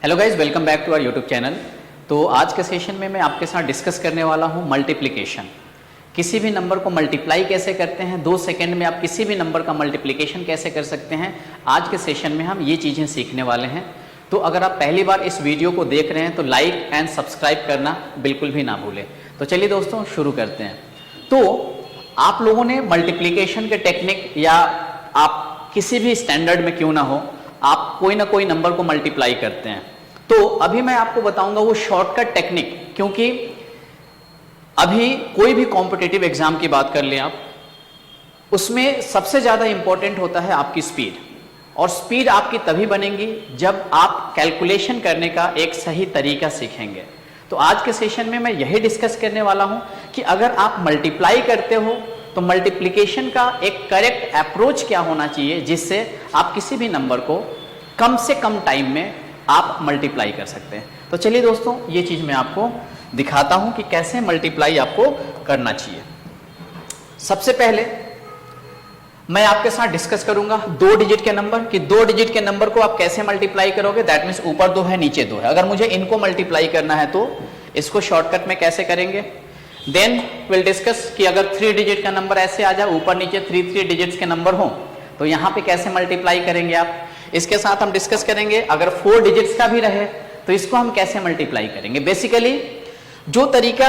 Hello guys, welcome back to our YouTube channel. तो आज के सेशन में मैं आपके साथ डिस्कस करने वाला हूँ मल्टीप्लिकेशन। किसी भी नंबर को मल्टीप्लाई कैसे करते हैं, 2 सेकंड में आप किसी भी नंबर का मल्टीप्लिकेशन कैसे कर सकते हैं, आज के सेशन में हम ये चीज़ें सीखने वाले हैं। तो अगर आप पहली बार इस वीडियो को देख रहे हैं तो लाइक एंड सब्सक्राइब करना बिल्कुल भी ना भूलें। तो चलिए दोस्तों शुरू करते हैं। तो आप लोगों ने मल्टीप्लिकेशन के टेक्निक या आप किसी भी स्टैंडर्ड में क्यों ना हो, आप कोई ना कोई नंबर को मल्टीप्लाई करते हैं। तो अभी मैं आपको बताऊंगा वो शॉर्टकट टेक्निक, क्योंकि अभी कोई भी कॉम्पिटिटिव एग्जाम की बात कर लें आप, उसमें सबसे ज्यादा इंपॉर्टेंट होता है आपकी स्पीड। और स्पीड आपकी तभी बनेगी जब आप कैलकुलेशन करने का एक सही तरीका सीखेंगे। तो आज के सेशन में मैं यही डिस्कस करने वाला हूं कि अगर आप मल्टीप्लाई करते हो तो मल्टीप्लिकेशन का एक करेक्ट अप्रोच क्या होना चाहिए, जिससे आप किसी भी नंबर को कम से कम टाइम में आप मल्टीप्लाई कर सकते हैं। तो चलिए दोस्तों, ये चीज मैं आपको दिखाता हूं कि कैसे मल्टीप्लाई आपको करना चाहिए। सबसे पहले मैं आपके साथ डिस्कस करूंगा 2 डिजिट के नंबर, कि 2 डिजिट के नंबर को आप कैसे मल्टीप्लाई करोगे। दैट मीन्स ऊपर 2 है नीचे 2 है, अगर मुझे इनको मल्टीप्लाई करना है तो इसको शॉर्टकट में कैसे करेंगे। देन विल डिस्कस कि अगर 3 डिजिट का नंबर ऐसे आ जाए, ऊपर नीचे 3 डिजिट्स के नंबर हो, तो यहां पे कैसे मल्टीप्लाई करेंगे आप। इसके साथ हम डिस्कस करेंगे अगर 4 डिजिट्स का भी रहे तो इसको हम कैसे मल्टीप्लाई करेंगे। बेसिकली जो तरीका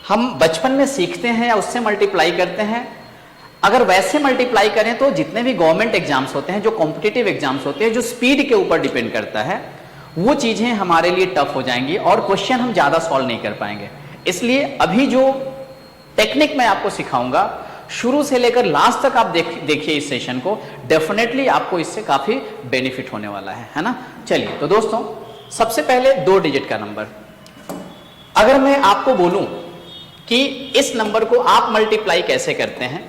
हम बचपन में सीखते हैं या उससे मल्टीप्लाई करते हैं, अगर वैसे मल्टीप्लाई करें तो जितने भी गवर्नमेंट एग्जाम्स होते हैं, जो कॉम्पिटिटिव एग्जाम्स होते हैं, जो स्पीड के ऊपर डिपेंड करता है, वो चीजें हमारे लिए टफ हो जाएंगी और क्वेश्चन हम ज्यादा सॉल्व नहीं कर पाएंगे। इसलिए अभी जो टेक्निक मैं आपको सिखाऊंगा, शुरू से लेकर लास्ट तक आप देखिए इस सेशन को, डेफिनेटली आपको इससे काफी बेनिफिट होने वाला है ना। चलिए तो दोस्तों, सबसे पहले 2 डिजिट का नंबर, अगर मैं आपको बोलूं कि इस नंबर को आप मल्टीप्लाई कैसे करते हैं,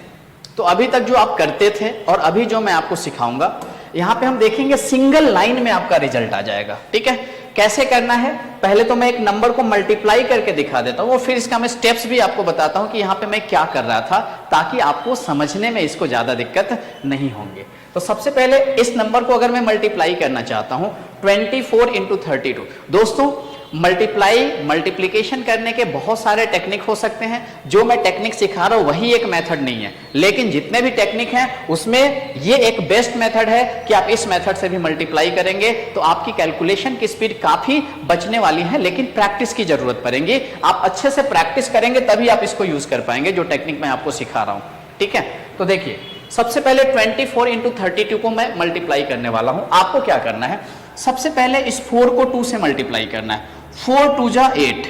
तो अभी तक जो आप करते थे और अभी जो मैं आपको सिखाऊंगा, यहां पे हम देखेंगे सिंगल लाइन में आपका रिजल्ट आ जाएगा। ठीक है, कैसे करना है, पहले तो मैं एक नंबर को मल्टीप्लाई करके दिखा देता हूं और फिर इसका मैं स्टेप्स भी आपको बताता हूं कि यहां पे मैं क्या कर रहा था, ताकि आपको समझने में इसको ज्यादा दिक्कत नहीं होंगे। तो सबसे पहले इस नंबर को अगर मैं मल्टीप्लाई करना चाहता हूं 24 × 32। दोस्तों मल्टीप्लिकेशन करने के बहुत सारे टेक्निक हो सकते हैं, जो मैं टेक्निक सिखा रहा हूं वही एक मेथड नहीं है, लेकिन जितने भी टेक्निक हैं उसमें ये एक बेस्ट मेथड है कि आप इस मेथड से भी मल्टीप्लाई करेंगे तो आपकी कैलकुलेशन की स्पीड काफी बचने वाली है, लेकिन प्रैक्टिस की जरूरत पड़ेगी। आप अच्छे से प्रैक्टिस करेंगे तभी आप इसको यूज कर पाएंगे, जो टेक्निक मैं आपको सिखा रहा हूं। ठीक है, तो देखिए सबसे पहले 24 × 32 को मैं मल्टीप्लाई करने वाला हूं। आपको क्या करना है, सबसे पहले इस 4 को 2 से मल्टीप्लाई करना है। 4 × 2 = 8।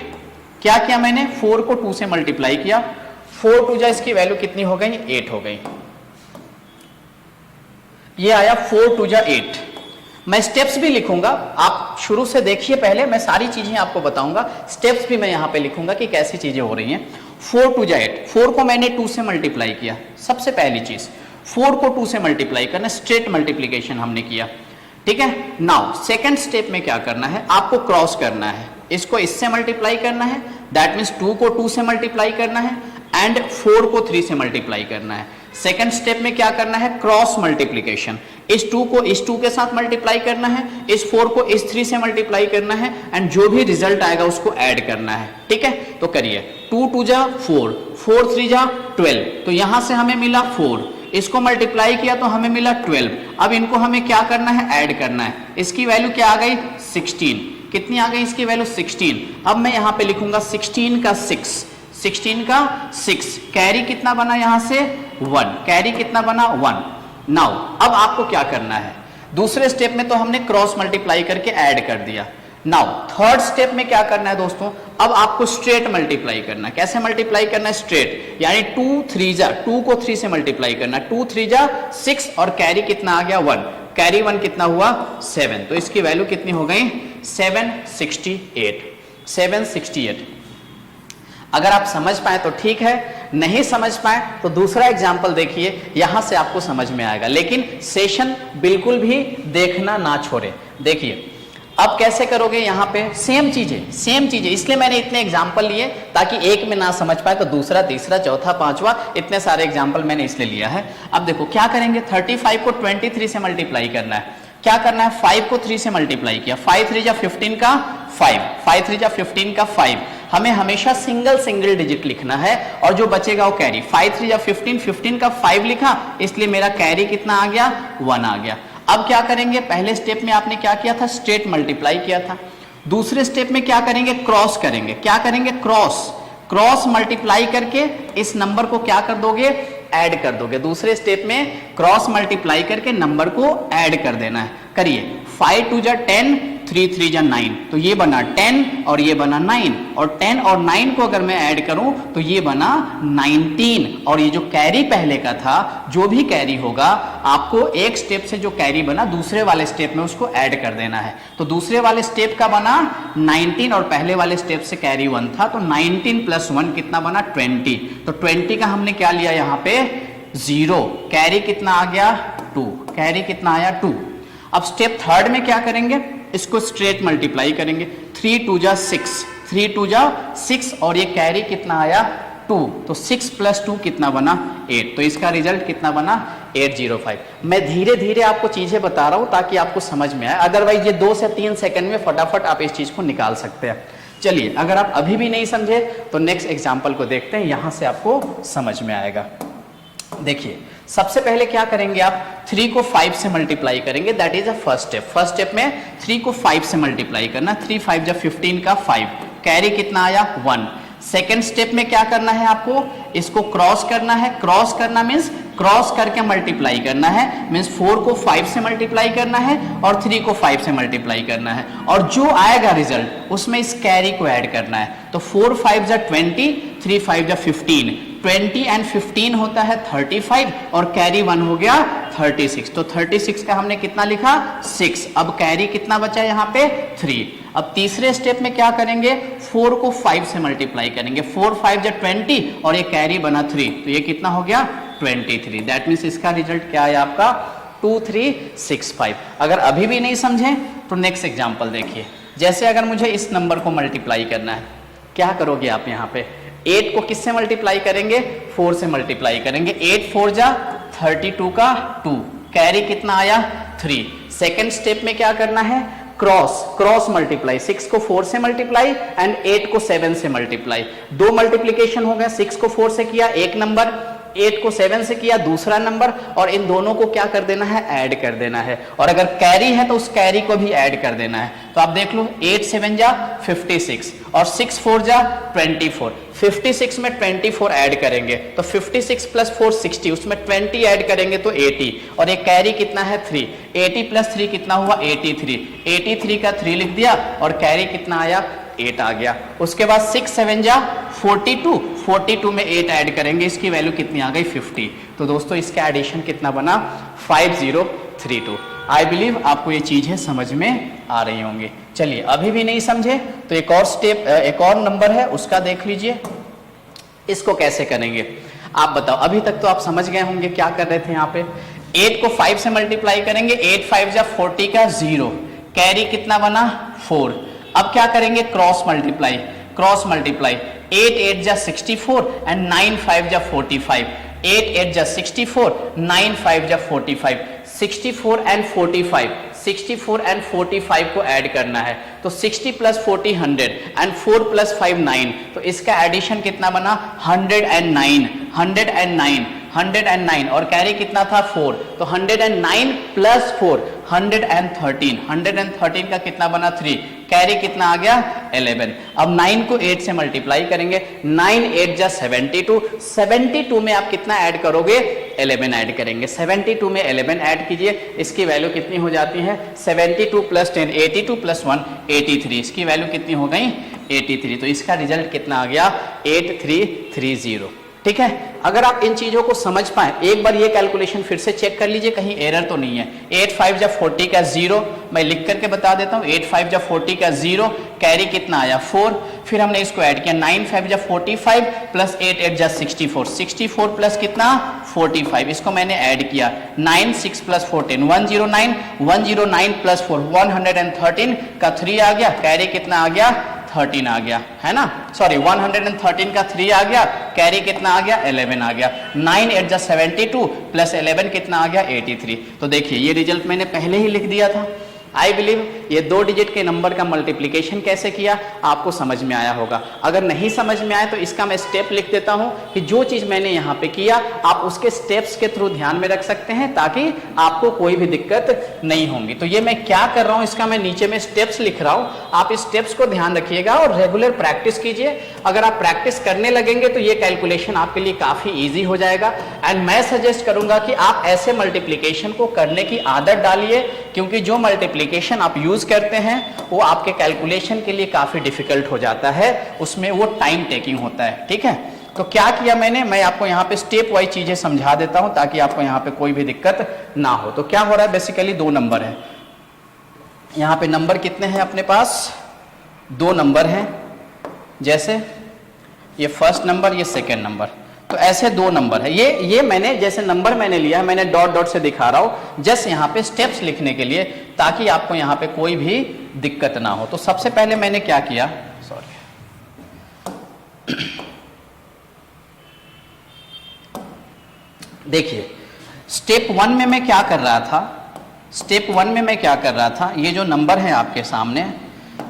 क्या किया मैंने, 4 को 2 से मल्टीप्लाई किया, 4 × 2 = इसकी वैल्यू कितनी हो गई, 8 हो गई। ये आया 4 × 2 = 8। मैं स्टेप्स भी लिखूंगा, आप शुरू से देखिए, पहले मैं सारी चीजें आपको बताऊंगा, स्टेप्स भी मैं यहां पे लिखूंगा कि कैसी चीजें हो रही हैं। 4 × 2 = 8, 4 को मैंने 2 से मल्टीप्लाई किया। सबसे पहली चीज 4 को 2 से मल्टीप्लाई करना, स्ट्रेट मल्टीप्लीकेशन हमने किया। ठीक है, नाउ सेकंड स्टेप में क्या करना है, आपको क्रॉस करना है, इसको इससे मल्टीप्लाई करना है, दैट मीन्स 2 को 2 से मल्टीप्लाई करना है एंड 4 को 3 से मल्टीप्लाई करना है। सेकंड स्टेप में क्या करना है, क्रॉस मल्टीप्लिकेशन, इस 2 को इस 2 के साथ मल्टीप्लाई करना है, इस 4 को इस 3 से मल्टीप्लाई करना है एंड जो भी रिजल्ट आएगा उसको ऐड करना है। ठीक है, तो करिए, 2 × 2 = 4, 4 × 3 = 12, तो यहां से हमें मिला 4, इसको मल्टीप्लाई किया तो हमें मिला 12। अब इनको हमें क्या करना है, ऐड करना है। इसकी वैल्यू क्या आ गई, 16। कितनी आ गई इसकी वैल्यू, 16। अब मैं यहां पे लिखूंगा 16 का 6, 16 का 6, कैरी कितना बना यहां से, 1, कैरी कितना बना, 1। नाउ अब आपको क्या करना है, दूसरे स्टेप में तो हमने क्रॉस मल्टीप्लाई करके ऐड कर दिया। नाउ थर्ड स्टेप में क्या करना है दोस्तों, अब आपको स्ट्रेट मल्टीप्लाई करना है। कैसे मल्टीप्लाई करना है, स्ट्रेट, यानी 2 × 3 = 2 को 3 से मल्टीप्लाई करना, 2 × 3 = 6 और कैरी कितना आ गया, 1, कैरी 1 कितना हुआ, 7, तो इसकी वैल्यू कितनी हो गई, 768, 768। अगर आप समझ पाए तो ठीक है, नहीं समझ पाए तो दूसरा एग्जाम्पल देखिए, यहां से आपको समझ में आएगा, लेकिन सेशन बिल्कुल भी देखना ना छोड़े। देखिए अब कैसे करोगे, यहां पे सेम चीजें, इसलिए मैंने इतने एग्जाम्पल लिए ताकि एक में ना समझ पाए तो दूसरा, तीसरा, चौथा, पांचवा, इतने सारे एग्जाम्पल मैंने इसलिए लिया है। अब देखो क्या करेंगे, 35 को 23 से मल्टीप्लाई करना है। क्या करना है, 5 को 3 से मल्टीप्लाई किया, 5 3 जा 15 का 5, 5 3 जा 15 का 5। हमें हमेशा सिंगल डिजिट लिखना है और जो बचेगा वो कैरी। 5 3 जा 15, 15 का 5 लिखा, इसलिए मेरा कैरी कितना आ गया, 1 आ गया। अब क्या करेंगे, पहले स्टेप में आपने क्या किया था, स्ट्रेट मल्टीप्लाई किया था। दूसरे स्टेप में क्या करेंगे, क्रॉस करेंगे। क्या करेंगे, क्रॉस मल्टीप्लाई करके इस नंबर को क्या कर दोगे, ऐड कर दोगे। दूसरे स्टेप में क्रॉस मल्टीप्लाई करके नंबर को ऐड कर देना है। करिए, 5 2 जा 10, 3 3 जा 9, तो ये बना 10 और ये बना 9, और 10 और 9 को अगर मैं ऐड करूं तो ये बना 19। और ये जो कैरी पहले का था, जो भी कैरी होगा आपको एक स्टेप से जो कैरी बना दूसरे वाले स्टेप में उसको ऐड कर देना है। तो दूसरे वाले स्टेप का बना 19 और पहले वाले स्टेप से कैरी 1 था, तो 19 प्लस 1 कितना बना, 20। तो 20 का हमने क्या लिया यहाँ पे, 0। कैरी कितना आ गया, 2। कैरी कितना आया, 2। अब स्टेप थर्ड में क्या करेंगे, इसको स्ट्रेट मल्टीप्लाई करेंगे। 3 2 जा 6, 3 2 जा 6, और ये कैरी कितना आया, 2। तो 6 प्लस 2 कितना बना, 8। तो इसका रिजल्ट कितना बना, 805। मैं धीरे धीरे आपको चीजें बता रहा हूं ताकि आपको समझ में आए, अदरवाइज ये 2 से 3 सेकंड में फटाफट आप इस चीज को निकाल सकते हैं। चलिए, अगर आप अभी भी नहीं समझे तो नेक्स्ट एग्जाम्पल को देखते हैं, यहां से आपको समझ में आएगा। देखिए, सबसे पहले क्या करेंगे आप, 3 को 5 से मल्टीप्लाई करेंगे, that is a first step. First step में 3 को 5 से मल्टीप्लाई करना, 3 5 जा 15 का 5, कैरी कितना आया, 1। सेकेंड स्टेप में क्या करना है आपको, इसको क्रॉस करना है। क्रॉस करना मीन्स क्रॉस करके मल्टीप्लाई करना है, मीन्स 4 को 5 से मल्टीप्लाई करना है और 3 को 5 से मल्टीप्लाई करना है, और जो आएगा रिजल्ट उसमें इस कैरी को ऐड करना है। तो 4 5 जा 20, 3 5 जा 15, 20 एंड 15 होता है 35, और कैरी 1 हो गया 36। तो 36 का हमने कितना लिखा, 6। अब कैरी कितना बचा यहाँ पे, 3। अब तीसरे स्टेप में क्या करेंगे, 4 को 5 से मल्टीप्लाई करेंगे, 4 5 जा 20, और ये कैरी बना 3, तो ये कितना हो गया, 23। दैट मीन्स इसका रिजल्ट क्या है आपका, 2365। अगर अभी भी नहीं समझे तो नेक्स्ट एग्जाम्पल देखिए। जैसे अगर मुझे इस नंबर को मल्टीप्लाई करना है, क्या करोगे आप, यहाँ पे 8 को किससे मल्टीप्लाई करेंगे, 4 से मल्टीप्लाई करेंगे। 8 4 जा 32 का 2, कैरी कितना आया, 3। सेकेंड स्टेप में क्या करना है, क्रॉस मल्टीप्लाई, 6 को 4 से मल्टीप्लाई एंड 8 को 7 से मल्टीप्लाई। 2 मल्टीप्लीकेशन हो गया, 6 को 4 से किया एक नंबर, 8 को 7 से किया दूसरा नंबर, और इन दोनों को क्या कर देना है, ऐड कर देना है। और अगर कैरी है तो उस कैरी को भी ऐड कर देना है। तो आप देख लो, 8 7 जा 56 और 6 4 जा 24। 56 में 24 ऐड करेंगे तो 56 प्लस 4 60, उसमें 20 ऐड करेंगे तो 80, और ये कैरी कितना है, 3। 80 प्लस 3 कितना हुआ, 83। 83 का 3 लिख दिया और कैरी कितना आया, 8 आ गया। उसके बाद 6 7 जा 42, 42 में 8 ऐड करेंगे, इसकी वैल्यू कितनी आ गई, 50। तो दोस्तों इसका एडिशन कितना बना, 5032। आई बिलीव आपको ये चीजें समझ में आ रही होंगी। चलिए, अभी भी नहीं समझे तो एक और स्टेप, एक और नंबर है उसका देख लीजिए, इसको कैसे करेंगे आप बताओ। अभी तक तो आप समझ गए होंगे क्या कर रहे थे यहाँ पे। 8 को 5 से मल्टीप्लाई करेंगे, 8 5 जा 40 का 0, कैरी कितना बना, 4। अब क्या करेंगे, क्रॉस मल्टीप्लाई, 8 8 जा 64 एंड 9 5 जा 45, 8 8 जा 64, 9 5 जा 45, 64 एंड 45, 64 एंड 45 को ऐड करना है। तो 60 प्लस 40 100 एंड 4 प्लस 5 9, तो इसका एडिशन कितना बना, 109, 109 और कैरी कितना था, 4। तो 109 प्लस 4 113, 113 का कितना बना, 3। कैरी कितना आ गया, 11। अब 9 को 8 से मल्टीप्लाई करेंगे, 9 8 जा 72, 72 में आप कितना ऐड करोगे, 11 ऐड करेंगे। 72 में 11 ऐड कीजिए, इसकी वैल्यू कितनी हो जाती है, 72 प्लस 10 82 प्लस 1 83, इसकी वैल्यू कितनी हो गई, 83। तो इसका रिजल्ट कितना आ गया, 8330। ठीक है, अगर आप इन चीजों को समझ पाए, एक बार ये कैलकुलेशन फिर से चेक कर लीजिए कहीं एरर तो नहीं है। 8 5 जा 40 का 0, मैं लिख करके बता देता हूँ, 8 5 जा 40 का 0, कैरी कितना आया, 4। फिर हमने इसको ऐड किया, 9 5 जा 45 प्लस 8 8 जा 64, 64 प्लस कितना, 45, इसको मैंने ऐड किया, 9 6 प्लस 14 109, 109 प्लस 4 113 का 3 आ गया, कैरी कितना आ गया, 13 आ गया, है ना, सॉरी 113 का 3 आ गया, कैरी कितना आ गया 11 आ गया, 9 8 जा 72 प्लस 11 कितना आ गया 83। तो देखिए ये रिजल्ट मैंने पहले ही लिख दिया था। आई बिलीव ये 2 डिजिट के नंबर का मल्टीप्लिकेशन कैसे किया आपको समझ में आया होगा। अगर नहीं समझ में आया तो इसका मैं स्टेप लिख देता हूं कि जो चीज मैंने यहाँ पे किया आप उसके स्टेप्स के थ्रू ध्यान में रख सकते हैं ताकि आपको कोई भी दिक्कत नहीं होगी। तो ये मैं क्या कर रहा हूं इसका मैं नीचे में स्टेप्स लिख रहा हूं, आप इस स्टेप्स को ध्यान रखिएगा और रेगुलर प्रैक्टिस कीजिए। अगर आप प्रैक्टिस करने लगेंगे तो ये कैलकुलेशन आपके लिए काफी ईजी हो जाएगा। एंड मैं सजेस्ट करूंगा कि आप ऐसे मल्टीप्लिकेशन को करने की आदत डालिए, क्योंकि जो मल्टीप्लिकेशन आप यूज करते हैं वो आपके कैलकुलेशन के लिए काफी डिफिकल्ट हो जाता है, उसमें वो टाइम टेकिंग होता है। ठीक है, तो क्या किया मैंने, मैं आपको यहाँ पे स्टेप वाइज चीजें समझा देता हूं ताकि आपको यहाँ पे कोई भी दिक्कत ना हो। तो क्या हो रहा है, बेसिकली 2 नंबर है, यहाँ पे नंबर कितने हैं अपने पास, 2 नंबर हैं, जैसे ये फर्स्ट नंबर ये सेकेंड नंबर, तो ऐसे 2 नंबर है। ये मैंने जैसे नंबर मैंने लिया है मैंने डॉट डॉट से दिखा रहा हूं जस्ट यहाँ पे स्टेप्स लिखने के लिए ताकि आपको यहाँ पे कोई भी दिक्कत ना हो। तो सबसे पहले मैंने क्या किया, सॉरी देखिए स्टेप 1 में मैं क्या कर रहा था, स्टेप 1 में मैं क्या कर रहा था, ये जो नंबर है आपके सामने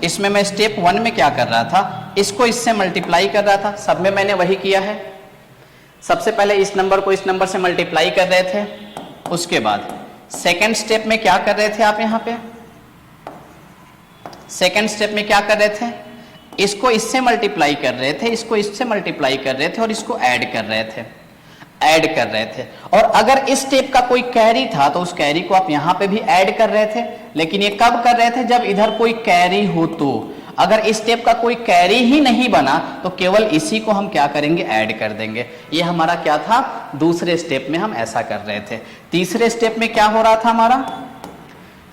इसमें मैं स्टेप 1 में क्या कर रहा था, इसको इससे मल्टीप्लाई कर रहा था। सब में मैंने वही किया है, सबसे पहले इस नंबर को इस नंबर से मल्टीप्लाई कर रहे थे, उसके बाद सेकंड स्टेप में क्या कर रहे थे आप यहाँ पे, सेकंड स्टेप में क्या कर रहे थे, इसको इससे मल्टीप्लाई कर रहे थे, इसको इससे मल्टीप्लाई कर रहे थे और इसको ऐड कर रहे थे, ऐड कर रहे थे। और अगर इस स्टेप का कोई कैरी था तो उस कैरी को आप यहां पे भी ऐड कर रहे थे, लेकिन ये कब कर रहे थे, जब इधर कोई कैरी हो। तो अगर इस स्टेप का कोई कैरी ही नहीं बना तो केवल इसी को हम क्या करेंगे, ऐड कर देंगे। ये हमारा क्या था, दूसरे स्टेप में हम ऐसा कर रहे थे। तीसरे स्टेप में क्या हो रहा था हमारा,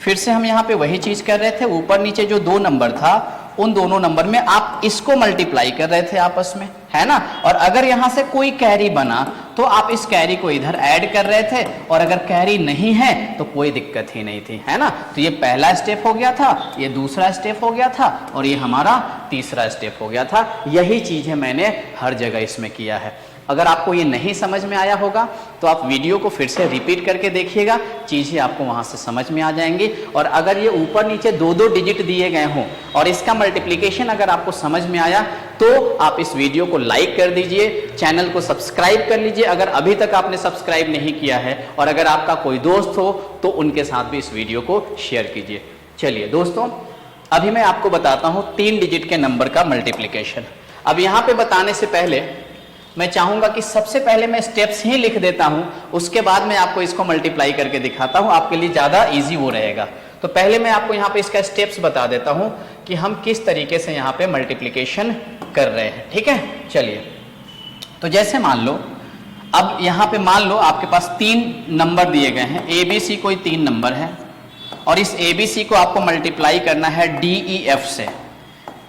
फिर से हम यहाँ पे वही चीज कर रहे थे, ऊपर नीचे जो 2 नंबर था उन दोनों नंबर में आप इसको मल्टीप्लाई कर रहे थे आपस में, है ना, और अगर यहां से कोई कैरी बना तो आप इस कैरी को इधर ऐड कर रहे थे, और अगर कैरी नहीं है तो कोई दिक्कत ही नहीं थी, है ना। तो ये पहला स्टेप हो गया था, ये दूसरा स्टेप हो गया था और ये हमारा तीसरा स्टेप हो गया था। यही चीज है मैंने हर जगह इसमें किया है। अगर आपको ये नहीं समझ में आया होगा तो आप वीडियो को फिर से रिपीट करके देखिएगा, चीजें आपको वहां से समझ में आ जाएंगी। और अगर ये ऊपर नीचे 2-2 डिजिट दिए गए हों और इसका मल्टीप्लिकेशन अगर आपको समझ में आया तो आप इस वीडियो को लाइक कर दीजिए, चैनल को सब्सक्राइब कर लीजिए अगर अभी तक आपने सब्सक्राइब नहीं किया है, और अगर आपका कोई दोस्त हो तो उनके साथ भी इस वीडियो को शेयर कीजिए। चलिए दोस्तों, अभी मैं आपको बताता हूं 3 डिजिट के नंबर का मल्टीप्लिकेशन। अब यहां पे बताने से पहले मैं चाहूंगा कि सबसे पहले मैं स्टेप्स ही लिख देता हूं, उसके बाद मैं आपको इसको मल्टीप्लाई करके दिखाता हूं, आपके लिए ज्यादा इजी वो रहेगा। तो पहले मैं आपको यहां पे इसका स्टेप्स बता देता हूं कि हम किस तरीके से यहां पे मल्टीप्लिकेशन कर रहे हैं। ठीक है, चलिए, तो जैसे मान लो, अब यहां पे मान लो आपके पास 3 नंबर दिए गए हैं, ABC कोई 3 नंबर है और इस ABC को आपको मल्टीप्लाई करना है DEF से।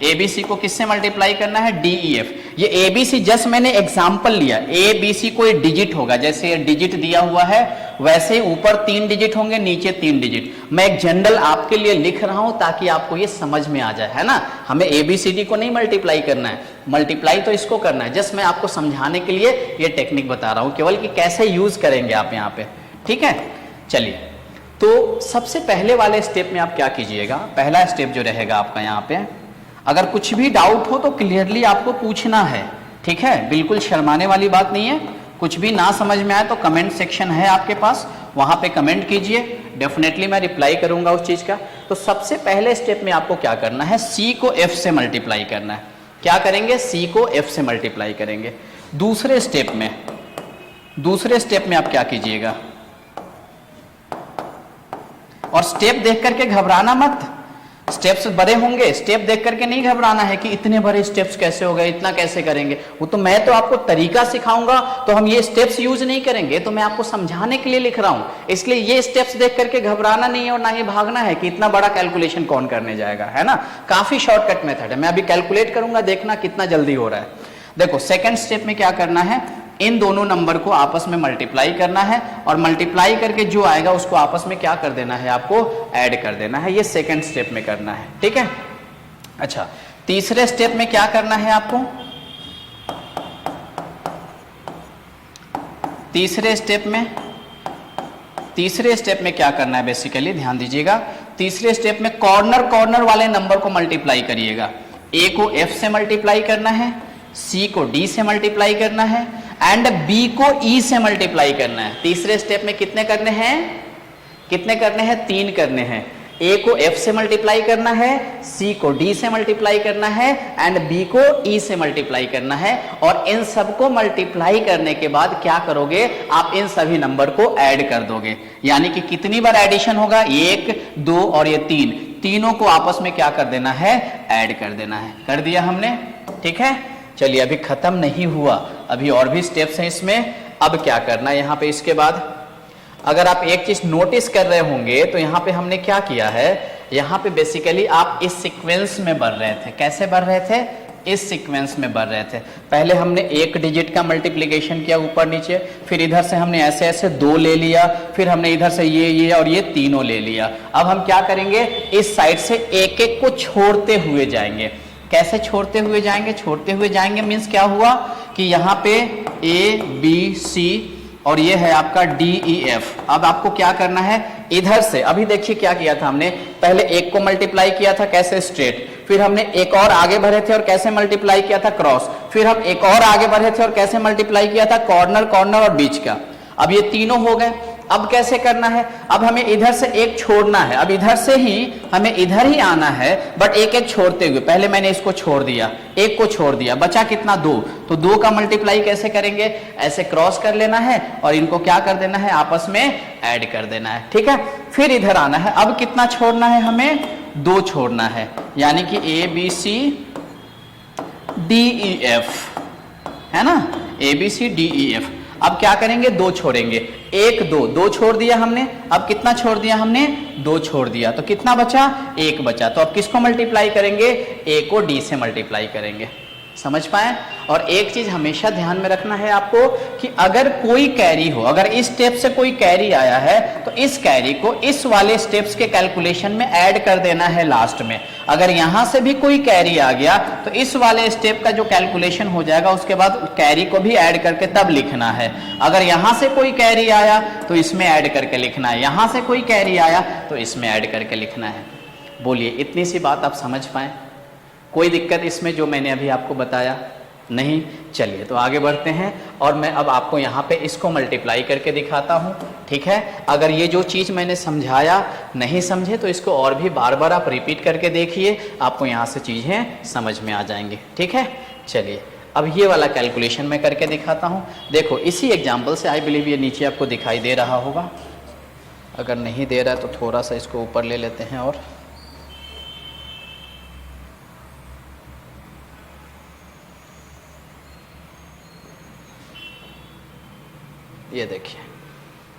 ABC को किससे मल्टीप्लाई करना है, DEF। ये ABC जस्ट मैंने एग्जांपल लिया, ABC कोई डिजिट होगा, जैसे ये डिजिट दिया हुआ है वैसे ही ऊपर 3 डिजिट होंगे, नीचे 3 डिजिट। मैं एक जनरल आपके लिए लिख रहा हूं ताकि आपको ये समझ में आ जाए, है ना। हमें ABCD को नहीं मल्टीप्लाई करना है, मल्टीप्लाई तो इसको करना है। जस्ट मैं आपको समझाने के लिए ये टेक्निक बता रहा हूं केवल कि कैसे यूज करेंगे आप यहाँ पे। ठीक है, चलिए, तो सबसे पहले वाले स्टेप में आप क्या कीजिएगा, पहला स्टेप जो रहेगा आपका यहाँ पे, अगर कुछ भी डाउट हो तो क्लियरली आपको पूछना है। ठीक है, बिल्कुल शर्माने वाली बात नहीं है। कुछ भी ना समझ में आए तो कमेंट सेक्शन है आपके पास, वहां पे कमेंट कीजिए, डेफिनेटली मैं रिप्लाई करूंगा उस चीज का। तो सबसे पहले स्टेप में आपको क्या करना है, C को F से मल्टीप्लाई करना है। क्या करेंगे, C को F से मल्टीप्लाई करेंगे। दूसरे स्टेप में आप क्या कीजिएगा, और स्टेप देख करके घबराना मत, स्टेप्स बड़े होंगे, स्टेप देख करके नहीं घबराना है कि इतने बड़े स्टेप्स कैसे हो गए, इतना कैसे करेंगे। वो तो मैं तो आपको तरीका सिखाऊंगा, तो हम ये स्टेप्स यूज नहीं करेंगे, तो मैं आपको समझाने के लिए लिख रहा हूं। इसलिए ये स्टेप्स देख करके घबराना नहीं है और ना ही भागना है कि इतना बड़ा कैलकुलेशन कौन करने जाएगा, है ना। काफी शॉर्टकट मेथड है, मैं अभी कैलकुलेट करूंगा, देखना कितना जल्दी हो रहा है। देखो, सेकेंड स्टेप में क्या करना है, इन दोनों नंबर को आपस में मल्टीप्लाई करना है और मल्टीप्लाई करके जो आएगा उसको आपस में क्या कर देना है, आपको ऐड कर देना है। ये सेकंड स्टेप में करना है। ठीक है, अच्छा, तीसरे स्टेप में क्या करना है आपको, तीसरे स्टेप में क्या करना है बेसिकली, ध्यान दीजिएगा। तीसरे स्टेप में कॉर्नर वाले नंबर को मल्टीप्लाई करिएगा। ए को एफ से मल्टीप्लाई करना है, सी को डी से मल्टीप्लाई करना है एंड बी को ई से मल्टीप्लाई करना है। तीसरे स्टेप में कितने करने हैं, 3 करने हैं। ए को एफ से मल्टीप्लाई करना है, सी को डी से मल्टीप्लाई करना है एंड बी को ई से मल्टीप्लाई करना है। और इन सबको मल्टीप्लाई करने के बाद क्या करोगे, आप इन सभी नंबर को ऐड कर दोगे। यानी कि कितनी बार एडिशन होगा, 1, 2 और ये 3, तीनों को आपस में क्या कर देना है, ऐड कर देना है। कर दिया हमने, ठीक है। चलिए अभी खत्म नहीं हुआ, अभी और भी स्टेप्स हैं इसमें। अब क्या करना है यहाँ पे, इसके बाद अगर आप एक चीज नोटिस कर रहे होंगे तो यहाँ पे हमने क्या किया है, यहाँ पे बेसिकली आप इस सीक्वेंस में बढ़ रहे थे। कैसे बढ़ रहे थे, इस सीक्वेंस में बढ़ रहे थे। पहले हमने एक डिजिट का मल्टीप्लिकेशन किया ऊपर नीचे, फिर इधर से हमने ऐसे ऐसे 2 ले लिया, फिर हमने इधर से ये और ये तीनों ले लिया। अब हम क्या करेंगे, इस साइड से एक एक को छोड़ते हुए जाएंगे। कैसे छोड़ते हुए जाएंगे, छोड़ते हुए जाएंगे मीन्स क्या हुआ कि यहाँ पे ए बी सी और ये है आपका डी ई एफ। अब आपको क्या करना है, इधर से अभी देखिए क्या किया था हमने, पहले एक को मल्टीप्लाई किया था कैसे, स्ट्रेट, फिर हमने एक और आगे बढ़े थे और कैसे मल्टीप्लाई किया था, क्रॉस, फिर हम एक और आगे बढ़े थे और कैसे मल्टीप्लाई किया था, कॉर्नर और बीच का। अब ये तीनों हो गए। अब कैसे करना है, अब हमें इधर से एक छोड़ना है। अब इधर से ही हमें इधर ही आना है, बट एक एक छोड़ते हुए। पहले मैंने इसको छोड़ दिया, एक को छोड़ दिया, बचा कितना, 2। तो 2 का मल्टीप्लाई कैसे करेंगे, ऐसे क्रॉस कर लेना है और इनको क्या कर देना है, आपस में ऐड कर देना है, ठीक है। फिर इधर आना है। अब कितना छोड़ना है, हमें 2 छोड़ना है, यानी कि A B C D E F, है ना, A B C D E F. अब क्या करेंगे, 2 छोड़ेंगे, 1 2 छोड़ दिया हमने। अब कितना छोड़ दिया हमने, 2 छोड़ दिया, तो कितना बचा, 1 बचा। तो अब किसको मल्टीप्लाई करेंगे, ए को डी से मल्टीप्लाई करेंगे। समझ पाए। और एक चीज हमेशा ध्यान में रखना है आपको कि अगर कोई कैरी हो, अगर इस स्टेप से कोई कैरी आया है तो इस कैरी को इस वाले स्टेप्स के कैलकुलेशन में ऐड कर देना है लास्ट में। अगर यहां से भी कोई कैरी आ गया तो इस वाले स्टेप का जो कैलकुलेशन हो जाएगा उसके बाद कैरी को भी ऐड करके तब लिखना है। अगर यहां से कोई कैरी आया तो इसमें ऐड करके लिखना है, यहां से कोई कैरी आया तो इसमें ऐड करके लिखना है। बोलिए, इतनी सी बात आप समझ पाए, कोई दिक्कत इसमें जो मैंने अभी आपको बताया नहीं। चलिए तो आगे बढ़ते हैं और मैं अब आपको यहाँ पे इसको मल्टीप्लाई करके दिखाता हूँ, ठीक है। अगर ये जो चीज़ मैंने समझाया नहीं समझे तो इसको और भी बार बार आप रिपीट करके देखिए, आपको यहाँ से चीज़ें समझ में आ जाएंगी, ठीक है। चलिए अब ये वाला कैलकुलेशन मैं करके दिखाता हूँ। देखो इसी एग्जाम्पल से, आई बिलीव ये नीचे आपको दिखाई दे रहा होगा, अगर नहीं दे रहा है तो थोड़ा सा इसको ऊपर ले लेते हैं। और ये देखिए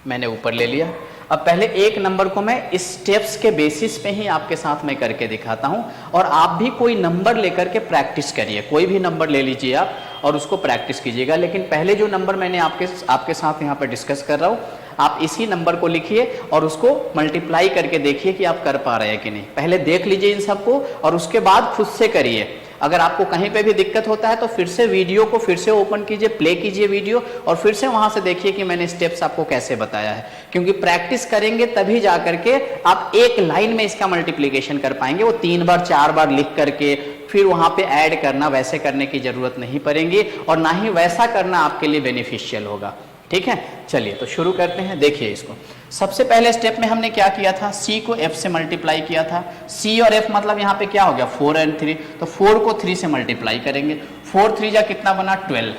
मैंने ऊपर ले लिया। अब पहले एक नंबर को मैं इस स्टेप्स के बेसिस पे ही आपके साथ में करके दिखाता हूं और आप भी कोई नंबर लेकर के प्रैक्टिस करिए। कोई भी नंबर ले लीजिए आप और उसको प्रैक्टिस कीजिएगा। लेकिन पहले जो नंबर मैंने आपके साथ यहाँ पर डिस्कस कर रहा हूँ, आप इसी नंबर को लिखिए और उसको मल्टीप्लाई करके देखिए कि आप कर पा रहे हैं कि नहीं। पहले देख लीजिए इन सबको और उसके बाद खुद से करिए। अगर आपको कहीं पे भी दिक्कत होता है तो फिर से वीडियो को फिर से ओपन कीजिए, प्ले कीजिए वीडियो और फिर से वहां से देखिए कि मैंने स्टेप्स आपको कैसे बताया है। क्योंकि प्रैक्टिस करेंगे तभी जा करके आप एक लाइन में इसका मल्टीप्लिकेशन कर पाएंगे। वो 3 बार 4 बार लिख करके फिर वहां पे ऐड करना, वैसे करने की जरूरत नहीं पड़ेगी और ना ही वैसा करना आपके लिए बेनिफिशियल होगा, ठीक है। चलिए तो शुरू करते हैं। देखिए इसको, सबसे पहले स्टेप में हमने क्या किया था, C को F से मल्टीप्लाई किया था। C और F मतलब यहाँ पे क्या हो गया, 4 और 3, तो 4 को 3 से मल्टीप्लाई करेंगे। 4 3 जा कितना बना, 12।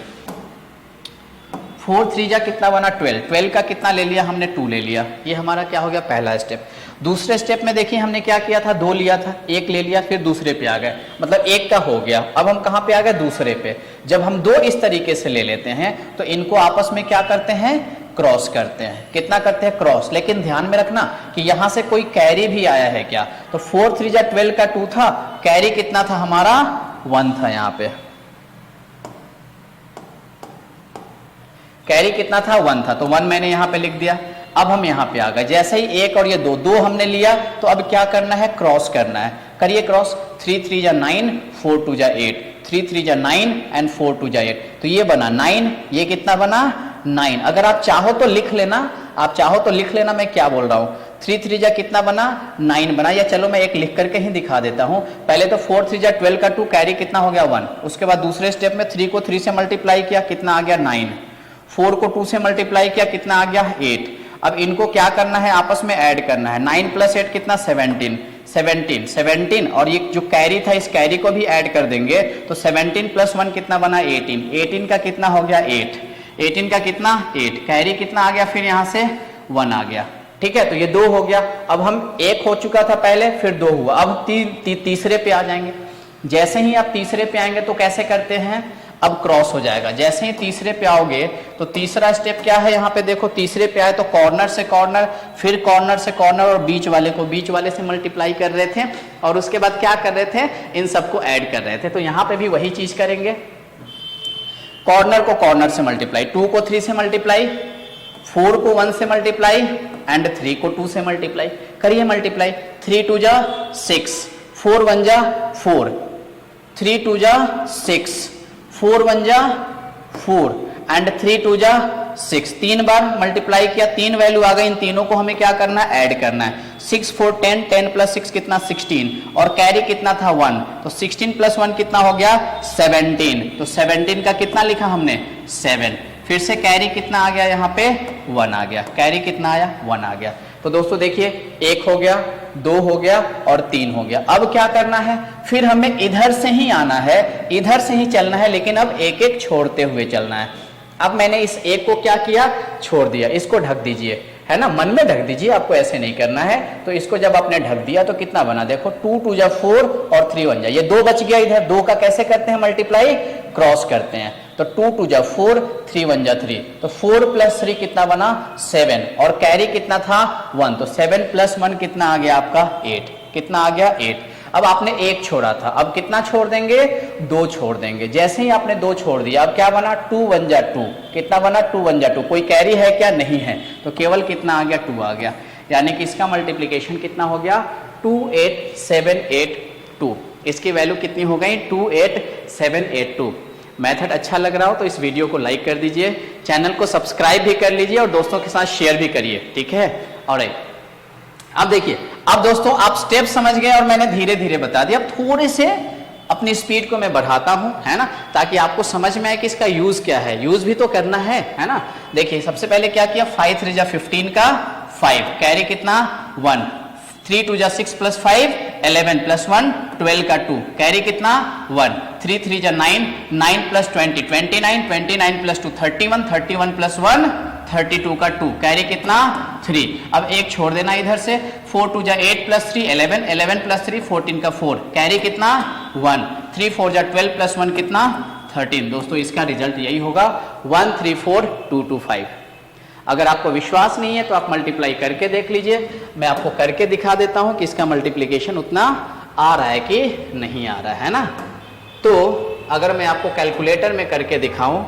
4 3 जा कितना बना, 12। 12 का कितना ले लिया हमने, 2 ले लिया। ये हमारा क्या हो गया, पहला स्टेप। दूसरे स्टेप में देखिए हमने क्या किया था, 2 लिया था, 1 ले लिया, फिर दूसरे पे आ गए, मतलब 1 का हो गया। अब हम कहाँ पे आ गए, दूसरे पे। जब हम 2 इस तरीके से ले लेते हैं तो इनको आपस में क्या करते हैं, क्रॉस करते हैं। कितना करते हैं, क्रॉस। लेकिन ध्यान में रखना कि यहां से कोई कैरी भी आया है क्या, तो 4 3 जा 12 का 2 था, कैरी कितना था हमारा, 1 था। यहां पे कैरी कितना था, 1 था, तो 1 मैंने यहां पे लिख दिया। अब हम यहाँ पे आ गए, जैसे ही एक और ये दो दो हमने लिया तो अब क्या करना है, क्रॉस करना है। करिए क्रॉस, 3 3 जा 9, 4 2 जा 8, 3 3 जा 9 एंड 4 2 जा 8, तो ये बना 9, ये कितना बना 9। अगर आप चाहो तो लिख लेना, आप चाहो तो लिख लेना मैं क्या बोल रहा हूँ। 3 3 जा कितना बना 9 बना, या चलो मैं एक लिख करके ही दिखा देता हूँ। पहले तो 4 3 जा 12 का 2 कैरी कितना हो गया 1, उसके बाद दूसरे स्टेप में 3 को 3 से मल्टीप्लाई किया कितना आ गया 9, 4 को 2 से मल्टीप्लाई किया कितना आ गया 8। अब इनको क्या करना है, आपस में ऐड करना है। 9 प्लस 8 कितना 17, 17 17 और ये जो कैरी था इस कैरी को भी ऐड कर देंगे तो 17 प्लस 1 कितना बना 18, 18 का कितना हो गया 8, 18 का कितना 8, कैरी कितना आ गया फिर यहाँ से 1 आ गया। ठीक है, तो ये 2 हो गया। अब हम एक हो चुका था पहले, फिर 2 हुआ, अब तीसरे पे आ जाएंगे। जैसे ही आप तीसरे पे आएंगे तो कैसे करते हैं, अब क्रॉस हो जाएगा। जैसे ही तीसरे पे आओगे तो तीसरा स्टेप क्या है, यहाँ पे देखो तीसरे पे आए तो कॉर्नर से कॉर्नर, फिर कॉर्नर से कॉर्नर और बीच वाले को बीच वाले से मल्टीप्लाई कर रहे थे और उसके बाद क्या कर रहे थे, इन सबको ऐड कर रहे थे। तो यहाँ पे भी वही चीज करेंगे, कॉर्नर को कॉर्नर से मल्टीप्लाई, 2 को 3 से मल्टीप्लाई, 4 को 1 से मल्टीप्लाई एंड 3 को 2 से मल्टीप्लाई। करिए मल्टीप्लाई, 3 2 जा 6, 4 1 जा 4, 3 2 जा 6, 4 1 जा 4 एंड 3 2 जा 6। 3 बार मल्टीप्लाई किया, 3 वैल्यू आ गई, इन तीनों को हमें क्या करना है, ऐड करना है। 6 4 10, 10 प्लस 6 कितना 16 और कैरी कितना था 1, तो 16 प्लस 1 कितना हो गया 17, तो 17 का कितना लिखा हमने 7। फिर से कैरी कितना आ गया, यहाँ पे 1 आ गया, कैरी कितना आया 1 आ गया। तो दोस्तों देखिए 1 हो गया, 2 हो गया और 3 हो गया। अब क्या करना है, फिर हमें इधर से ही आना है, इधर से ही चलना है, लेकिन अब एक एक छोड़ते हुए चलना है। अब मैंने इस एक को क्या किया, छोड़ दिया, इसको ढक दीजिए, है ना, मन में ढक दीजिए, आपको ऐसे नहीं करना है। तो इसको जब आपने ढक दिया तो कितना बना, देखो 2 2 जा 4 और 3 1 जा, ये 2 बच गया इधर। 2 का कैसे करते हैं मल्टीप्लाई, क्रॉस करते हैं। तो 2 2 जा 4, 3 1 जा 3, तो 4 प्लस 3 कितना बना 7 और कैरी कितना था 1, तो 7 प्लस 1 कितना आ गया आपका 8, कितना आ गया 8। अब आपने 1 छोड़ा था, अब कितना छोड़ देंगे, 2 छोड़ देंगे। जैसे ही आपने 2 छोड़ दिया अब क्या बना 2 1 जा 2, कितना बना 2 1 जा 2, कोई कैरी है क्या, नहीं है, तो केवल कितना आ गया 2 आ गया। यानी कि इसका मल्टीप्लिकेशन कितना हो गया 28782, इसकी वैल्यू कितनी हो गई 28782। मेथड अच्छा लग रहा हो तो इस वीडियो को लाइक कर दीजिए, चैनल को सब्सक्राइब भी कर लीजिए और दोस्तों के साथ शेयर भी करिए, ठीक है। और अब देखिए, अब दोस्तों आप स्टेप समझ गए और मैंने धीरे धीरे बता दिया। अब थोड़े से अपनी स्पीड को मैं बढ़ाता हूं, है ना, ताकि आपको समझ में आए कि इसका यूज क्या है, यूज भी तो करना है ना। देखिए सबसे पहले क्या किया, 5 3 जा 15 का 5, कैरी कितना 1, 3 2 जा 6 प्लस 5 11 प्लस 1 12 का 2, कैरी कितना 1, 3 3 जा 9, 9 प्लस 20 29, 29 प्लस 2 31, 31 प्लस 1 32 का 2, कैरी कितना 3। अब एक छोड़ देना इधर से, 4 2 जा 8 प्लस 3 11, 11 प्लस 3 14 का 4, कैरी कितना 1, 3 4 जा 12 प्लस 1 कितना 13। दोस्तों इसका रिजल्ट यही होगा 134225। अगर आपको विश्वास नहीं है तो आप मल्टीप्लाई करके देख लीजिए, मैं आपको करके दिखा देता हूं कि इसका मल्टीप्लिकेशन उतना आ रहा है कि नहीं आ रहा है ना। तो अगर मैं आपको कैलकुलेटर में करके दिखाऊं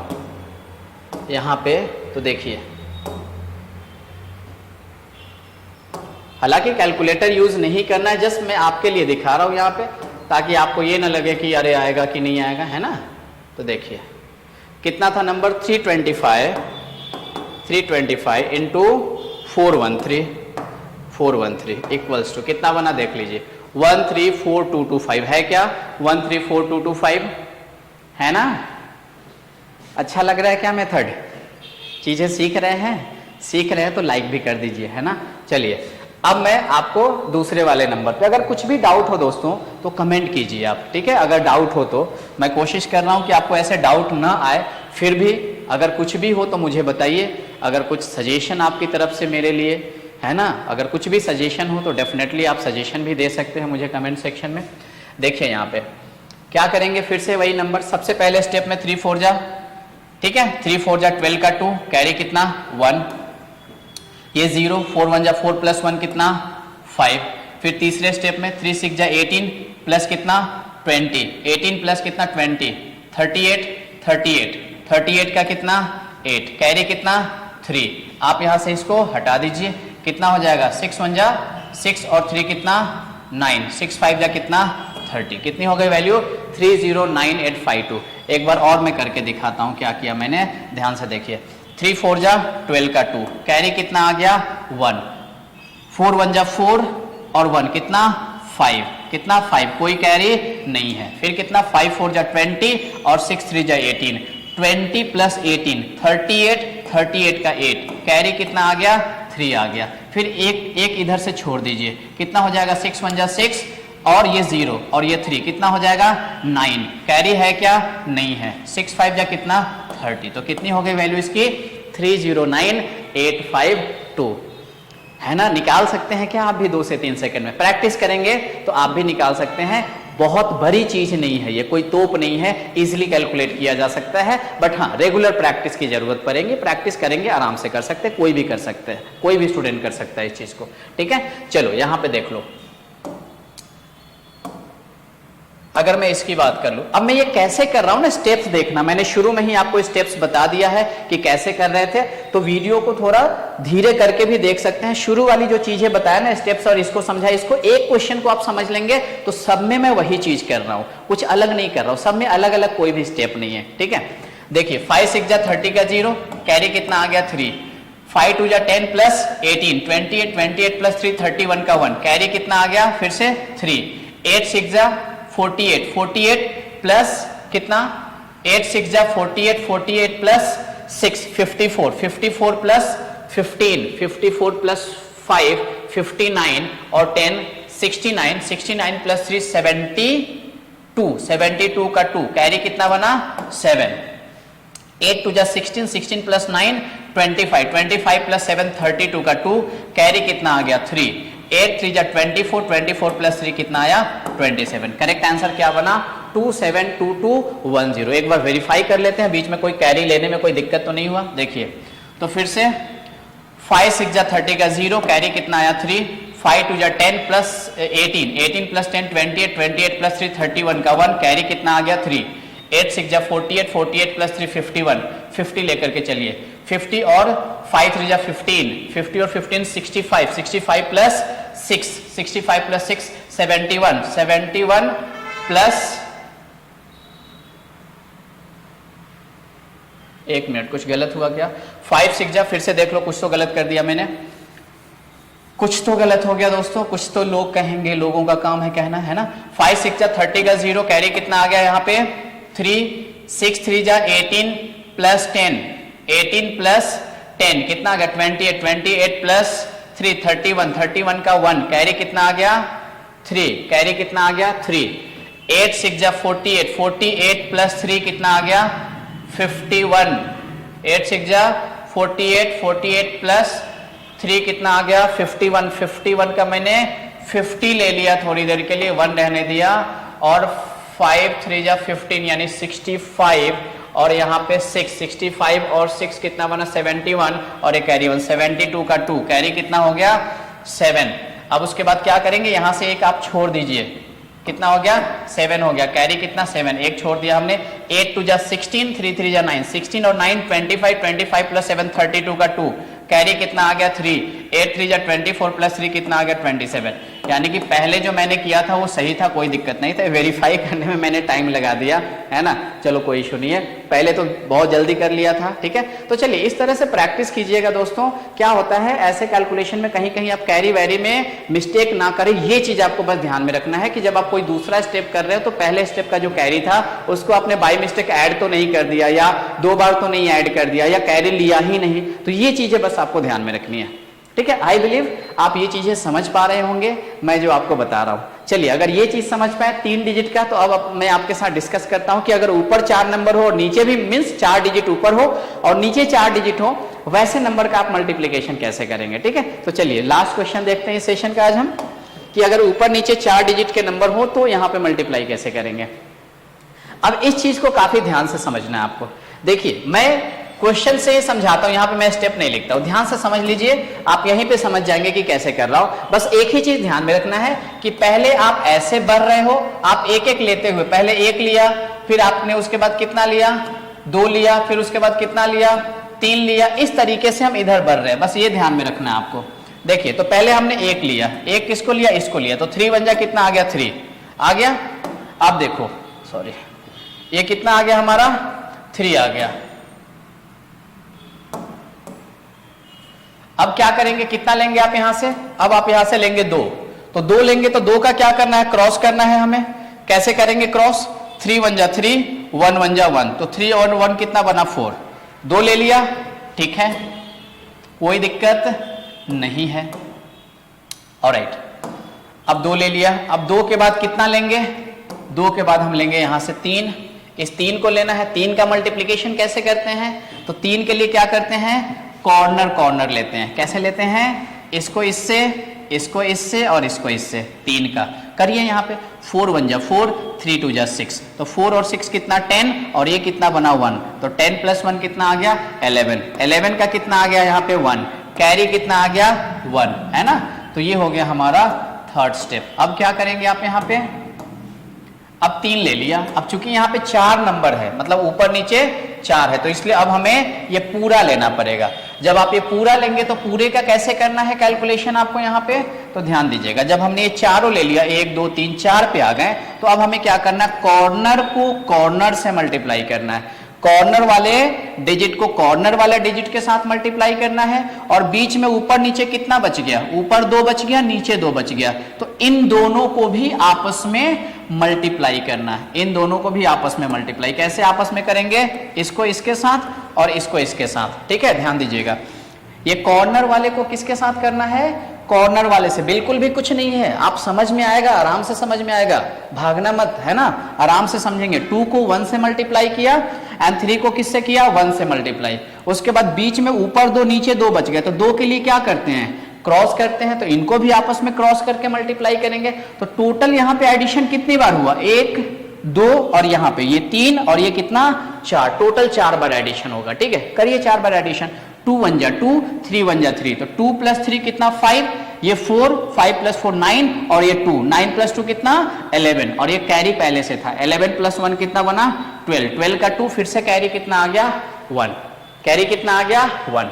यहां पे, तो देखिए, हालांकि कैलकुलेटर यूज नहीं करना है, जस्ट मैं आपके लिए दिखा रहा हूं यहां पे, ताकि आपको ये ना लगे कि अरे आएगा कि नहीं आएगा, है ना। तो देखिए कितना था नंबर 325 इंटू 413 इक्वल्स टू कितना बना देख लीजिए 134225, है क्या 134225, है ना। अच्छा लग रहा है क्या मेथड, चीजें सीख रहे हैं तो लाइक भी कर दीजिए, है ना। चलिए अब मैं आपको दूसरे वाले नंबर पे, अगर कुछ भी डाउट हो दोस्तों तो कमेंट कीजिए आप, ठीक है। अगर डाउट हो तो मैं कोशिश कर रहा हूं कि आपको ऐसे डाउट ना आए, फिर भी अगर कुछ भी हो तो मुझे बताइए। अगर कुछ सजेशन आपकी तरफ से मेरे लिए, है ना, अगर कुछ भी सजेशन हो तो डेफिनेटली आप सजेशन भी दे सकते हैं मुझे कमेंट सेक्शन में। देखिए यहाँ पे क्या करेंगे, फिर से वही नंबर, सबसे पहले स्टेप में 3 4 जा, ठीक है, 3 4 जा 12 का 2, कैरी कितना 1, ये 0, 4 1 जा 4 प्लस 1 कितना 5। फिर तीसरे स्टेप में 3 6 जा 18 प्लस कितना 20, 18 प्लस कितना 20 38 का कितना 8, कैरी कितना 3। आप यहां से इसको हटा दीजिए, कितना हो जाएगा 6 1 जा 6 और 3 कितना 9, 6 5 जा कितना 30। कितनी हो गई वैल्यू 309852। एक बार और मैं करके दिखाता हूं क्या किया मैंने, ध्यान से देखिए। 3 4 जा 12 का 2, कैरी कितना आ गया 1, 4 1 जा 4 और 1 कितना 5, कितना 5, कोई कैरी नहीं है। फिर कितना 5 4 जा 20 और 6 3 जा 18, 20 प्लस 18 38, 38 का 8, कैरी कितना आ गया 3 आ गया। फिर एक इधर से छोड़ दीजिए, कितना हो जाएगा 6 1 जा 6 और ये 0 और ये 3, कितना हो जाएगा 9, कैरी है क्या नहीं है। 6 5 जा कितना 30, तो कितनी हो गई वैल्यू इसकी 309852, है ना। निकाल सकते हैं क्या आप भी 2 से 3 सेकंड में, प्रैक्टिस करेंगे तो आप भी निकाल सकते हैं। बहुत बड़ी चीज नहीं है ये, कोई तोप नहीं है, इजीली कैलकुलेट किया जा सकता है। बट हाँ, रेगुलर प्रैक्टिस की जरूरत पड़ेगी, प्रैक्टिस करेंगे आराम से कर सकते हैं, कोई भी कर सकते हैं, कोई भी स्टूडेंट कर सकता है इस चीज को, ठीक है। चलो यहां पे देख लो, अगर मैं इसकी बात कर लूं, अब मैं ये कैसे कर रहा हूं ना, स्टेप्स देखना, मैंने शुरू में ही आपको स्टेप्स बता दिया है कि कैसे कर रहे थे, तो वीडियो को थोड़ा धीरे करके भी देख सकते हैं। शुरू वाली जो चीजें बताया ना स्टेप्स और इसको समझा, इसको एक क्वेश्चन को आप समझ लेंगे तो सब में मैं वही चीज कर रहा हूं, कुछ अलग नहीं कर रहा हूं, सब में अलग अलग कोई भी स्टेप नहीं है, ठीक है। देखिए 5 6 जा 30 का 0, कैरी कितना आ गया 3, 5 2 जा 10 प्लस 18 28, 28 प्लस 3 31 का 1, कैरी कितना आ गया फिर से 3, 8 6 जा 48, 48 प्लस कितना 8 6 जा 48, 48 प्लस 6 54, 54 प्लस 15, 54 प्लस 5 59 और 10 69, 69 प्लस 3 72, 72 का 2, कैरी कितना बना 7, 8 2 जा 16, 16 प्लस 9 25, 25 प्लस 7 32 का 2, कैरी कितना आ गया 3, 8 3 जा 24, 24 प्लस 3 कितना आया 27। करेक्ट आंसर क्या बना 272210। एक बार वेरीफाई कर लेते हैं, बीच में कोई कैरी लेने में कोई दिक्कत तो नहीं हुआ। देखिए तो फिर से 5 6 जा 30 का 0, कैरी कितना आया 3, 5 2 जा 10 प्लस 18, 18 प्लस 10 28, 28 प्लस 3 31 का 1, कैरी कितना आ गया 3, 8 6 जा 48, 48 प्लस 3 51, 50 लेकर के चलिए, 50 और 5 3 जा 15, 50 और 15 65, 65 प्लस 6, 65 प्लस 6 71, 71 प्लस, एक मिनट कुछ गलत हुआ क्या, 5 6 जा, फिर से देख लो, कुछ तो गलत कर दिया मैंने, कुछ तो गलत हो गया दोस्तों, कुछ तो लोग कहेंगे, लोगों का काम है कहना, है ना। 5 6 जा 30 का 0, कैरी कितना आ गया यहाँ पे 3, 6 3 जा 18 प्लस 10, 18 प्लस 10 कितना आ गया 28, 28 प्लस 3 31, 31 का 1, कैरी कितना आ गया 3, कैरी कितना आ गया 3, 8 6 जा 48, 48 प्लस 3 कितना आ गया 51, 8 6 जा 48, 48 प्लस 3 कितना आ गया 51, 51 का मैंने 50 ले लिया थोड़ी देर के लिए, 1 रहने दिया, और 5 3 जा 15 यानी 65, और यहाँ पे 6, 65 और 6 कितना बना 71, और एक कैरी 1 72 का 2, कैरी कितना हो गया 7। अब उसके बाद क्या करेंगे, यहां से एक आप छोड़ दीजिए, कितना हो गया 7 हो गया, कैरी कितना 7, एक छोड़ दिया हमने, 8 2 जा 16, 3 3 जा 9, 16 और 9 25, 25 प्लस 7 32 का 2, कैरी कितना आ गया 3, 8 3 जा 24 प्लस 3 कितना आ गया 27। यानी कि पहले जो मैंने किया था वो सही था, कोई दिक्कत नहीं था, वेरीफाई करने में मैंने टाइम लगा दिया, है ना। चलो कोई इशू नहीं है, पहले तो बहुत जल्दी कर लिया था, ठीक है। तो चलिए इस तरह से प्रैक्टिस कीजिएगा दोस्तों। क्या होता है ऐसे कैलकुलेशन में कहीं कहीं आप कैरी वैरी में मिस्टेक ना करें, ये चीज आपको बस ध्यान में रखना है कि जब आप कोई दूसरा स्टेप कर रहे हो तो पहले स्टेप का जो कैरी था उसको आपने बाय मिस्टेक ऐड तो नहीं कर दिया, या 2 बार तो नहीं ऐड कर दिया, या कैरी लिया ही नहीं, तो ये चीजें बस आपको ध्यान में रखनी है, ठीक है। आई बिलीव आप ये चीजें समझ पा रहे होंगे मैं जो आपको बता रहा हूं। चलिए अगर ये चीज समझ पाए 3 डिजिट का, तो अब मैं आपके साथ डिस्कस करता हूं कि अगर ऊपर 4 नंबर हो और नीचे भी मींस 4 डिजिट ऊपर हो और नीचे 4 डिजिट हो, वैसे नंबर का आप मल्टीप्लीकेशन कैसे करेंगे, ठीक है। तो चलिए लास्ट क्वेश्चन देखते हैं इस सेशन का आज हम, कि अगर ऊपर नीचे 4 डिजिट के नंबर हो तो यहां पे मल्टीप्लाई कैसे करेंगे। अब इस चीज को काफी ध्यान से समझना है आपको। देखिए मैं क्वेश्चन से समझाता हूं, यहां पे मैं स्टेप नहीं लिखता हूं, ध्यान से समझ लीजिए, आप यहीं पे समझ जाएंगे कि कैसे कर रहा हूं। बस एक ही चीज ध्यान में रखना है कि पहले आप ऐसे बढ़ रहे हो, आप एक एक लेते हुए, पहले 1 लिया, फिर आपने उसके बाद कितना लिया 2 लिया, फिर उसके बाद कितना लिया 3 लिया, इस तरीके से हम इधर बढ़ रहे हैं, बस ये ध्यान में रखना है आपको। देखिए तो पहले हमने 1 लिया, 1 किसको लिया, इसको लिया, तो 3 बन जा कितना आ गया, 3 आ गया। अब देखो सॉरी, ये कितना आ गया हमारा, 3 आ गया। अब क्या करेंगे, कितना लेंगे आप यहां से, अब आप यहां से लेंगे 2, तो 2 लेंगे, तो 2 का क्या करना है, क्रॉस करना है हमें। कैसे करेंगे क्रॉस, 3 1 जा 3, 1 1 जा 1, तो 3 और 1 कितना बना 4, 2 ले लिया, ठीक है, कोई दिक्कत नहीं है। ऑलराइट, अब 2 ले लिया, अब 2 के बाद कितना लेंगे, 2 के बाद हम लेंगे यहां से 3, इस 3 को लेना है। 3 का मल्टीप्लीकेशन कैसे करते हैं, तो 3 के लिए क्या करते हैं, कॉर्नर कॉर्नर लेते हैं। कैसे लेते हैं, इसको इससे, इसको इससे और इसको इससे, 3 का करिए यहाँ पे। 4 1 जा 4, 3 2 जा 6, तो 4 और 6 कितना 10, और ये कितना बना 1, तो 10 + 1 कितना आ गया 11, 11 का कितना आ गया यहाँ पे 1, कैरी कितना आ गया 1, है ना। तो ये हो गया हमारा थर्ड स्टेप। अब क्या करेंगे आप यहाँ पे, अब 3 ले लिया, अब चूंकि यहाँ पे 4 नंबर है, मतलब ऊपर नीचे 4 है, तो इसलिए अब हमें ये पूरा लेना पड़ेगा। जब आप ये पूरा लेंगे तो पूरे का कैसे करना है कैलकुलेशन आपको यहाँ पे, तो ध्यान दीजिएगा। जब हमने ये चारों ले लिया, 1 2 3 4 पे आ गए, तो अब हमें क्या करना है, कॉर्नर को कॉर्नर से मल्टीप्लाई करना है। कॉर्नर वाले डिजिट को कॉर्नर वाले डिजिट के साथ मल्टीप्लाई करना है, और बीच में ऊपर नीचे कितना बच गया, ऊपर 2 बच गया, नीचे 2 बच गया, तो इन दोनों को भी आपस में मल्टीप्लाई करना है। इन दोनों को भी आपस में मल्टीप्लाई कैसे आपस में करेंगे, इसको इसके साथ और इसको इसके साथ, ठीक है, ध्यान दीजिएगा। ये कॉर्नर वाले को किसके साथ करना है, कॉर्नर वाले से। बिल्कुल भी कुछ नहीं है, आप समझ में आएगा, आराम से समझ में आएगा, भागना मत, है ना, आराम से समझेंगे। 2 को 1 से मल्टीप्लाई किया एंड 3 को किससे किया, 1 से मल्टीप्लाई। उसके बाद बीच में ऊपर 2 नीचे 2 बच गए, तो 2 के लिए क्या करते हैं, क्रॉस करते हैं, तो इनको भी आपस में क्रॉस करके मल्टीप्लाई करेंगे। तो टोटल यहाँ पे एडिशन कितनी बार हुआ, 1 2 और यहाँ पे ये 3 और ये कितना 4, टोटल 4 बार एडिशन होगा, ठीक है। करिए 4 बार एडिशन, 2 1 जा 2, 3 1 जा 3, तो 2 + 3 कितना 5, ये 4, 5 + 4 9, और ये 2, 9 + 2 कितना 11, और ये कैरी पहले से था, 11 + 1 कितना बना 12, 12 का 2, फिर से कैरी कितना आ गया 1, कैरी कितना आ गया 1।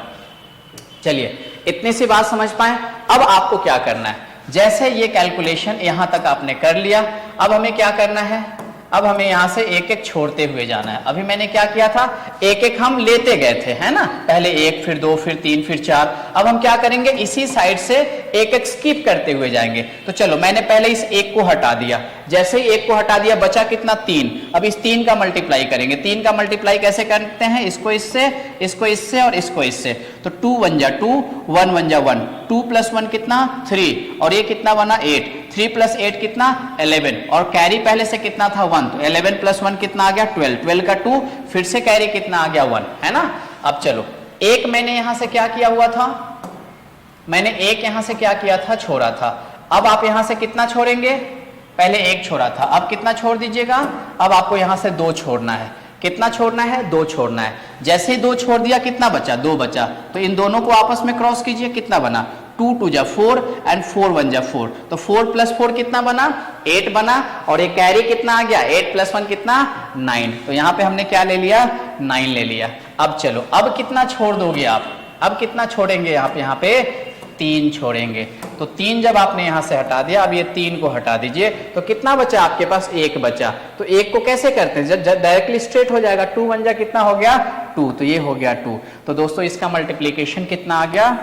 चलिए इतनी सी बात समझ पाए। अब आपको क्या करना है, जैसे ये कैलकुलेशन यहां तक आपने कर लिया, अब हमें क्या करना है, अब हमें यहां से एक एक छोड़ते हुए जाना है। अभी मैंने क्या किया था, एक एक हम लेते गए थे, है ना, पहले 1 फिर 2 फिर 3 फिर 4। अब हम क्या करेंगे, इसी साइड से एक एक स्किप करते हुए जाएंगे। तो चलो मैंने पहले इस 1 को हटा दिया, जैसे ही 1 को हटा दिया बचा कितना 3, अब इस 3 का मल्टीप्लाई करेंगे। 3 का मल्टीप्लाई कैसे करते हैं, इसको इससे, इसको इससे और इसको इससे, तो 2 1 जा 2, 1 1 जा 1, 2 + 1 कितना 3, और ये कितना बना 8, 3 + 8 कितना 11, और कैरी पहले से कितना था 1, तो 11 + 1 कितना आ गया 12, 12 का 2, फिर से कैरी कितना आ गया 1, है ना। अब चलो एक मैंने यहां से क्या किया हुआ था, मैंने एक यहां से क्या किया था, छोड़ा था। अब आप यहां से कितना छोड़ेंगे, पहले 1 छोड़ा था, अब कितना छोड़ दीजिएगा, अब आपको यहां से 2 छोड़ना है। कितना छोड़ना है, 2 छोड़ना है। जैसे ही 2 छोड़ दिया कितना बचा, 2 बचा, तो इन दोनों को आपस में क्रॉस कीजिए, कितना बना 2 2 जा 4 एंड 4 1 जा 4, तो 4 + 4 कितना बना 8 बना, और ये कैरी कितना आ गया 8 + 1 कितना 9, तो यहां पे हमने क्या ले लिया 9 ले लिया। अब चलो अब कितना छोड़ दोगे आप, अब कितना छोड़ेंगे आप, यहाँ पे 3 छोड़ेंगे। तो 3 जब आपने यहां से हटा दिया, अब ये 3 को हटा दीजिए, तो कितना बचा आपके पास 1 बचा। तो 1 को कैसे करते हैं, जब डायरेक्टली स्ट्रेट हो जाएगा, 2 1 जा कितना हो गया 2, तो ये हो गया 2। तो दोस्तों इसका मल्टीप्लीकेशन कितना आ गया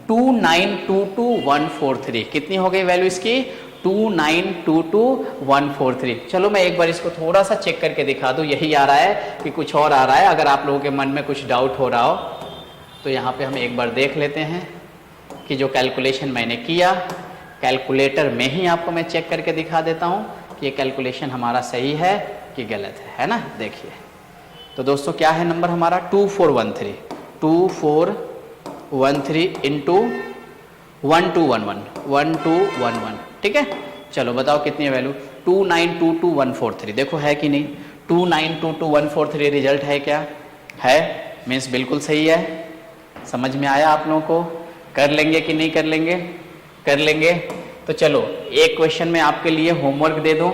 2922143, कितनी हो गई वैल्यू इसकी 2922143। चलो मैं एक बार इसको थोड़ा सा चेक करके दिखा दूं, यही आ रहा है कि कुछ और आ रहा है। अगर आप लोगों के मन में कुछ डाउट हो रहा हो तो यहाँ पे हम एक बार देख लेते हैं कि जो कैलकुलेशन मैंने किया, कैलकुलेटर में ही आपको मैं चेक करके दिखा देता हूँ कि ये कैलकुलेशन हमारा सही है कि गलत है ना। देखिए तो दोस्तों क्या है नंबर हमारा 2413, 2413 इंटू 1211, 1211, ठीक है। चलो बताओ कितनी है वैल्यू 2922143, देखो है कि नहीं 2922143 रिजल्ट है क्या, है, मीन्स बिल्कुल सही है। समझ में आया आप लोगों को, कर लेंगे कि नहीं कर लेंगे, कर लेंगे। तो चलो एक क्वेश्चन में आपके लिए होमवर्क दे दूं,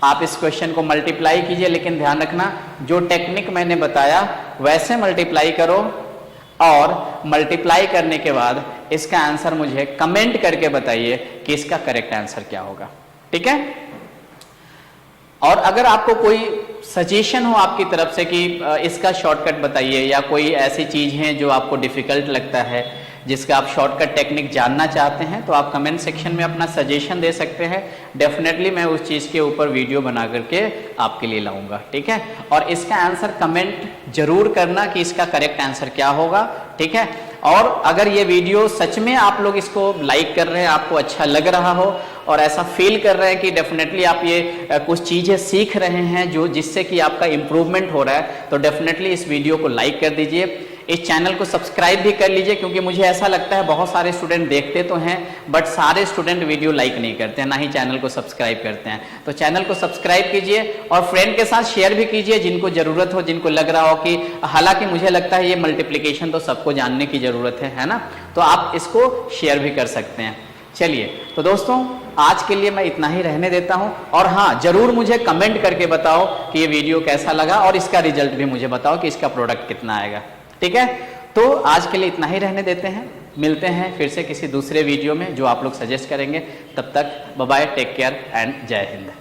आप इस क्वेश्चन को मल्टीप्लाई कीजिए, लेकिन ध्यान रखना जो टेक्निक मैंने बताया वैसे मल्टीप्लाई करो, और मल्टीप्लाई करने के बाद इसका आंसर मुझे कमेंट करके बताइए कि इसका करेक्ट आंसर क्या होगा। ठीक है। और अगर आपको कोई सजेशन हो आपकी तरफ से कि इसका शॉर्टकट बताइए, या कोई ऐसी चीज है जो आपको डिफिकल्ट लगता है जिसका आप शॉर्टकट टेक्निक जानना चाहते हैं, तो आप कमेंट सेक्शन में अपना सजेशन दे सकते हैं। डेफिनेटली मैं उस चीज़ के ऊपर वीडियो बना करके आपके लिए लाऊंगा। ठीक है। और इसका आंसर कमेंट जरूर करना कि इसका करेक्ट आंसर क्या होगा। ठीक है। और अगर ये वीडियो सच में आप लोग इसको लाइक कर रहे हैं, आपको अच्छा लग रहा हो और ऐसा फील कर रहे हैं कि डेफिनेटली आप ये कुछ चीज़ें सीख रहे हैं जो जिससे कि आपका इम्प्रूवमेंट हो रहा है, तो डेफिनेटली इस वीडियो को लाइक कर दीजिए। इस चैनल को सब्सक्राइब भी कर लीजिए, क्योंकि मुझे ऐसा लगता है बहुत सारे स्टूडेंट देखते तो हैं बट सारे स्टूडेंट वीडियो लाइक नहीं करते हैं, ना ही चैनल को सब्सक्राइब करते हैं। तो चैनल को सब्सक्राइब कीजिए और फ्रेंड के साथ शेयर भी कीजिए जिनको जरूरत हो, जिनको लग रहा हो कि हालांकि मुझे लगता है ये मल्टीप्लिकेशन तो सबको जानने की जरूरत है ना, तो आप इसको शेयर भी कर सकते हैं। चलिए तो दोस्तों आज के लिए मैं इतना ही रहने देता हूं, और हाँ जरूर मुझे कमेंट करके बताओ कि ये वीडियो कैसा लगा, और इसका रिजल्ट भी मुझे बताओ कि इसका प्रोडक्ट कितना आएगा। ठीक है। तो आज के लिए इतना ही रहने देते हैं, मिलते हैं फिर से किसी दूसरे वीडियो में जो आप लोग सजेस्ट करेंगे। तब तक bye bye, take care and जय हिंद।